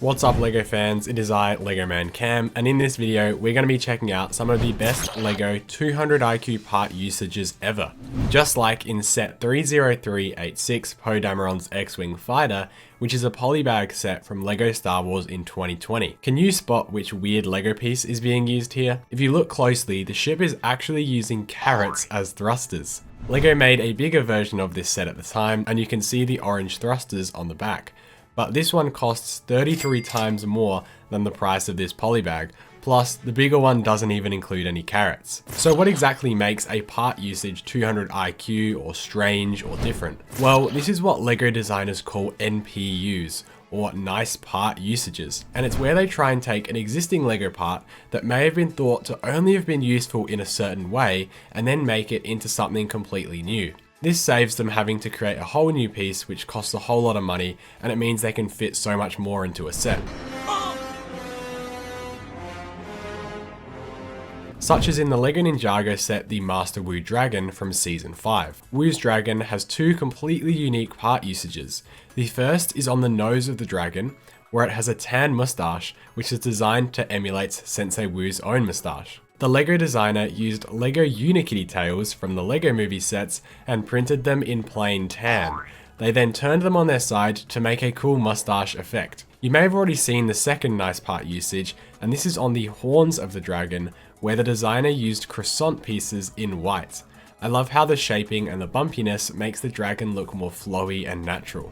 What's up LEGO fans, it is I, LEGO Man Cam, and in this video we're going to be checking out some of the best LEGO 200 IQ part usages ever. Just like in set 30386 Poe Dameron's X-Wing Fighter, which is a polybag set from LEGO Star Wars in 2020. Can you spot which weird LEGO piece is being used here? If you look closely, the ship is actually using carrots as thrusters. LEGO made a bigger version of this set at the time, and you can see the orange thrusters on the back. But this one costs 33 times more than the price of this polybag, plus the bigger one doesn't even include any carrots. So what exactly makes a part usage 200 IQ or strange or different? Well, this is what LEGO designers call NPUs, or nice part usages, and it's where they try and take an existing LEGO part that may have been thought to only have been useful in a certain way and then make it into something completely new. This saves them having to create a whole new piece which costs a whole lot of money, and it means they can fit so much more into a set. Such as in the LEGO Ninjago set the Master Wu Dragon from Season 5. Wu's Dragon has two completely unique part usages. The first is on the nose of the dragon, where it has a tan moustache which is designed to emulate Sensei Wu's own moustache. The LEGO designer used LEGO Unikitty tails from the LEGO movie sets and printed them in plain tan. They then turned them on their side to make a cool mustache effect. You may have already seen the second nice part usage, and this is on the horns of the dragon, where the designer used croissant pieces in white. I love how the shaping and the bumpiness makes the dragon look more flowy and natural.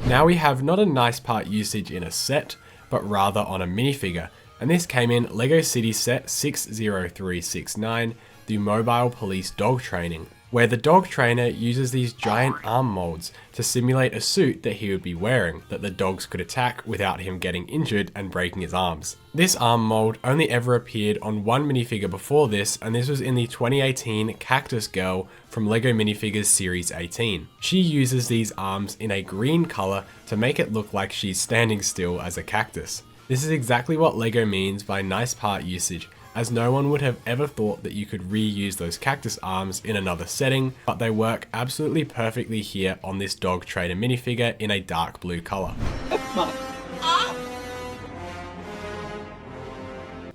Now we have not a nice part usage in a set, but rather on a minifigure, and this came in LEGO City Set 60369, the Mobile Police Dog Training, where the dog trainer uses these giant arm molds to simulate a suit that he would be wearing, that the dogs could attack without him getting injured and breaking his arms. This arm mold only ever appeared on one minifigure before this, and this was in the 2018 Cactus Girl from LEGO Minifigures Series 18. She uses these arms in a green color to make it look like she's standing still as a cactus. This is exactly what LEGO means by nice part usage, as no one would have ever thought that you could reuse those cactus arms in another setting, but they work absolutely perfectly here on this dog trainer minifigure in a dark blue color.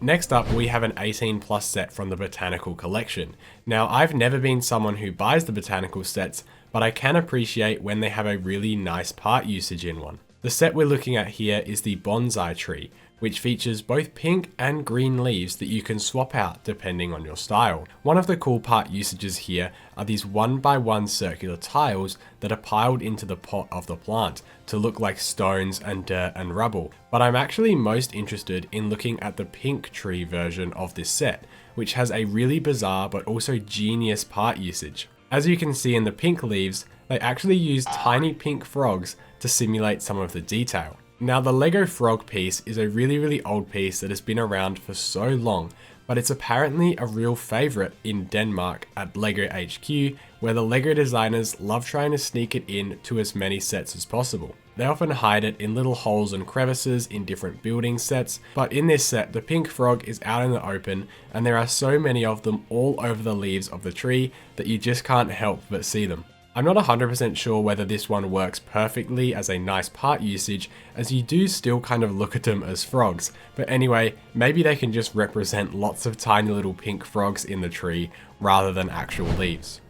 Next up, we have an 18 plus set from the Botanical collection. Now, I've never been someone who buys the Botanical sets, but I can appreciate when they have a really nice part usage in one. The set we're looking at here is the bonsai tree, which features both pink and green leaves that you can swap out depending on your style. One of the cool part usages here are these 1x1 circular tiles that are piled into the pot of the plant to look like stones and dirt and rubble. But I'm actually most interested in looking at the pink tree version of this set, which has a really bizarre but also genius part usage. As you can see in the pink leaves, they actually use tiny pink frogs to simulate some of the detail. Now the LEGO frog piece is a really old piece that has been around for so long, but it's apparently a real favourite in Denmark at LEGO HQ, where the LEGO designers love trying to sneak it in to as many sets as possible. They often hide it in little holes and crevices in different building sets, but in this set the pink frog is out in the open and there are so many of them all over the leaves of the tree that you just can't help but see them. I'm not 100% sure whether this one works perfectly as a nice part usage, as you do still kind of look at them as frogs, but anyway, maybe they can just represent lots of tiny little pink frogs in the tree rather than actual leaves.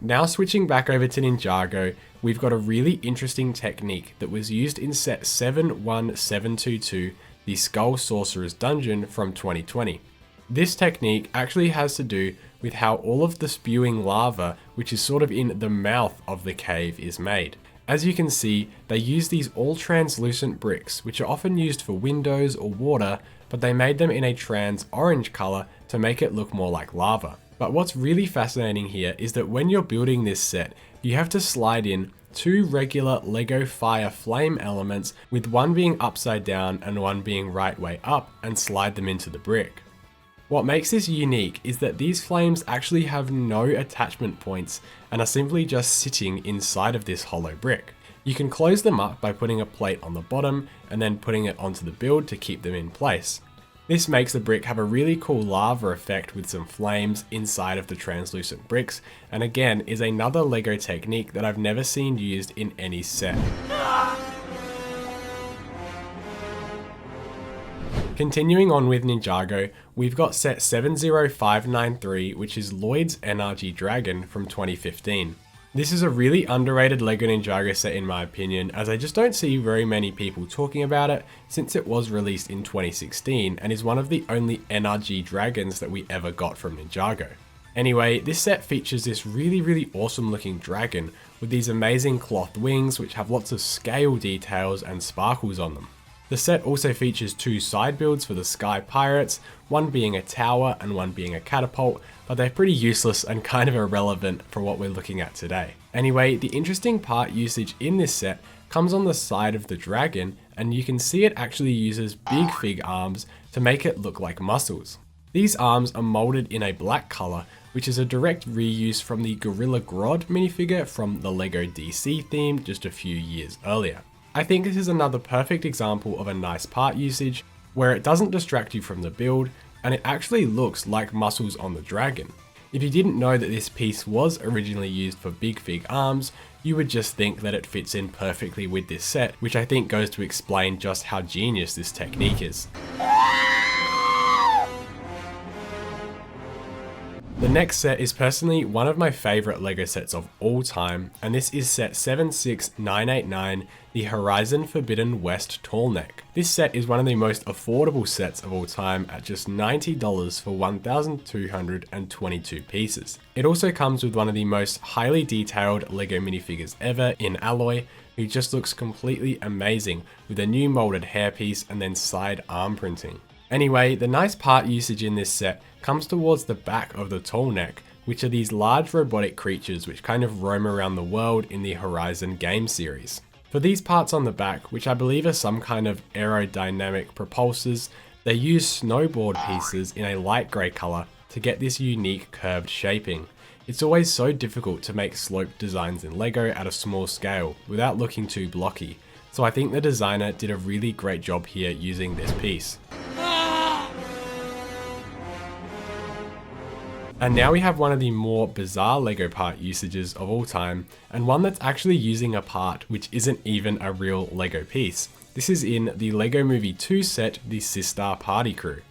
Now switching back over to Ninjago, we've got a really interesting technique that was used in set 71722, the Skull Sorcerer's Dungeon from 2020. This technique actually has to do with how all of the spewing lava, which is sort of in the mouth of the cave, is made. As you can see, they use these all translucent bricks, which are often used for windows or water, but they made them in a trans orange color to make it look more like lava. But what's really fascinating here is that when you're building this set, you have to slide in two regular LEGO fire flame elements, with one being upside down and one being right way up, and slide them into the brick. What makes this unique is that these flames actually have no attachment points and are simply just sitting inside of this hollow brick. You can close them up by putting a plate on the bottom and then putting it onto the build to keep them in place. This makes the brick have a really cool lava effect with some flames inside of the translucent bricks, and again is another LEGO technique that I've never seen used in any set. Continuing on with Ninjago, we've got set 70593, which is Lloyd's NRG Dragon from 2015. This is a really underrated LEGO Ninjago set in my opinion, as I just don't see very many people talking about it since it was released in 2016 and is one of the only NRG dragons that we ever got from Ninjago. Anyway, this set features this really awesome looking dragon with these amazing cloth wings which have lots of scale details and sparkles on them. The set also features two side builds for the Sky Pirates, one being a tower and one being a catapult, but they're pretty useless and kind of irrelevant for what we're looking at today. Anyway, the interesting part usage in this set comes on the side of the dragon, and you can see it actually uses big fig arms to make it look like muscles. These arms are molded in a black color, which is a direct reuse from the Gorilla Grodd minifigure from the LEGO DC theme just a few years earlier. I think this is another perfect example of a nice part usage where it doesn't distract you from the build and it actually looks like muscles on the dragon. If you didn't know that this piece was originally used for big fig arms, you would just think that it fits in perfectly with this set, which I think goes to explain just how genius this technique is. The next set is personally one of my favourite LEGO sets of all time, and this is set 76989, the Horizon Forbidden West Tall Neck. This set is one of the most affordable sets of all time at just $90 for 1,222 pieces. It also comes with one of the most highly detailed LEGO minifigures ever in Alloy, who just looks completely amazing with a new molded hairpiece and then side arm printing. Anyway, the nice part usage in this set comes towards the back of the tall neck, which are these large robotic creatures which kind of roam around the world in the Horizon game series. For these parts on the back, which I believe are some kind of aerodynamic propulsors, they use snowboard pieces in a light grey colour to get this unique curved shaping. It's always so difficult to make sloped designs in LEGO at a small scale without looking too blocky, so I think the designer did a really great job here using this piece. And now we have one of the more bizarre LEGO part usages of all time, and one that's actually using a part which isn't even a real LEGO piece. This is in the LEGO Movie 2 set, the Sistar Party Crew.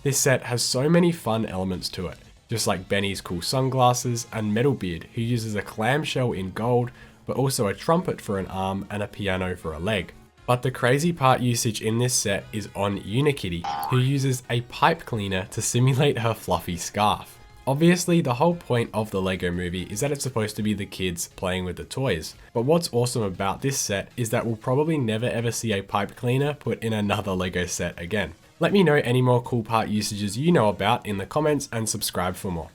This set has so many fun elements to it, just like Benny's cool sunglasses and Metalbeard, who uses a clamshell in gold, but also a trumpet for an arm and a piano for a leg. But the crazy part usage in this set is on Unikitty, who uses a pipe cleaner to simulate her fluffy scarf. Obviously, the whole point of the LEGO movie is that it's supposed to be the kids playing with the toys. But what's awesome about this set is that we'll probably never ever see a pipe cleaner put in another LEGO set again. Let me know any more cool part usages you know about in the comments and subscribe for more.